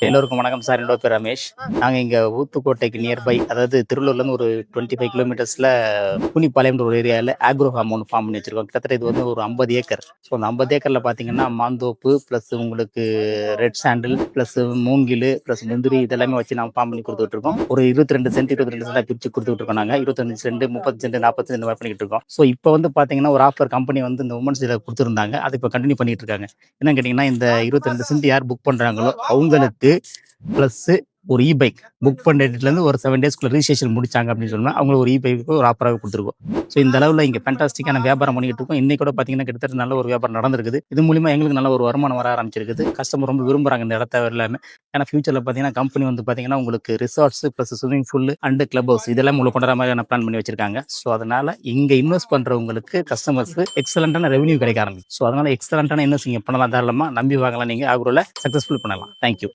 எல்லோருக்கும் வணக்கம் சார். என்னோட பேர் ரமேஷ். நாங்க இங்க ஊத்துக்கோட்டைக்கு நியர்பை, அதாவது திருவள்ளூர்லேருந்து ஒரு 25 கிலோமீட்டர்ஸ்ல புனிப்பாளையம்ன்ற ஒரு ஏரியாவில் ஆக்ரோ ஃபார்ம் ஒன்று ஃபார்ம் பண்ணி வச்சிருக்கோம். கிட்டத்தட்ட இது வந்து ஒரு 50 ஏக்கர். ஸோ அந்த 50 ஏக்கரில் பார்த்தீங்கன்னா மாந்தோப்பு ப்ளஸ் உங்களுக்கு ரெட் சாண்டில் ப்ளஸ் மூங்கில் ப்ளஸ் முந்திரி இதெல்லாமே வச்சு நாங்கள் ஃபார்ம் பண்ணி கொடுத்துட்டு இருக்கோம். ஒரு 22 சென்ட் 22 சென்டாக பிரித்து கொடுத்துட்டு இருக்கோம். நாங்கள் 25 சென்ட் 30 சென்ட் 40 சென்ட் மாதிரி பண்ணிட்டு இருக்கோம். ஸோ இப்போ வந்து பார்த்தீங்கன்னா ஒரு ஆஃபர் கம்பெனி வந்து இந்த உமன்ஸ் இதில் கொடுத்துருந்தாங்க. அதை இப்போ கண்டினியூ பண்ணிட்டு இருக்காங்க. என்னன்னு கேட்டிங்கன்னா, இந்த 22 சென்ட் யார் புக் பண்ணுறாங்களோ அவங்களுக்கு ப்ளஸ் ஒரு பைக் புக் பண்ண டேட்லேருந்து ஒரு 7 டேஸ்க்குள்ள ரிஜிஸ்ட்ரேஷன் முடிச்சாங்க அப்படின்னு சொன்னால் அவங்களுக்கு ஒரு பைக்கு ஒரு ஆஃபராகவே கொடுத்துருக்கோம். ஸோ இந்த அளவில் இங்கே ஃபேண்டாஸ்டிக்கான வியாபாரம் பண்ணிட்டு இருக்கோம். இன்னைக்கு கூட பார்த்தீங்கன்னா கிட்டத்தட்ட நல்ல ஒரு வியாபாரம் நடந்திருக்குது. இது மூலிமா எங்களுக்கு நல்ல ஒரு வருமானம் வர ஆரம்பிச்சிருக்குது. கஸ்டமர் ரொம்ப விரும்புகிறாங்க இந்த இடத்த எல்லாமே. ஏன்னா ஃபியூச்சரில் பார்த்தீங்கன்னா கம்பெனி வந்து பார்த்தீங்கன்னா உங்களுக்கு resorts plus swimming pool and club house இதெல்லாம் உங்களுக்கு கொண்டு வர மாதிரியான பிளான் பண்ணி வச்சிருக்காங்க. ஸோ அதனால இங்கே இன்வெஸ்ட் பண்ணுறவங்களுக்கு கஸ்டமர்ஸ்க்கு எக்ஸலண்டான ரெவன்யூ கிடைக்க ஆரம்பிச்சு. ஸோ அதனால எக்ஸலண்டான இன்வெஸ்ட் நீங்கள் பண்ணலாம், தாராளமாக நம்பி வாங்கலாம். நீங்கள் ஆக்ரோவில் சக்ஸஸ்ஃபுல் பண்ணலாம். தேங்க்யூ.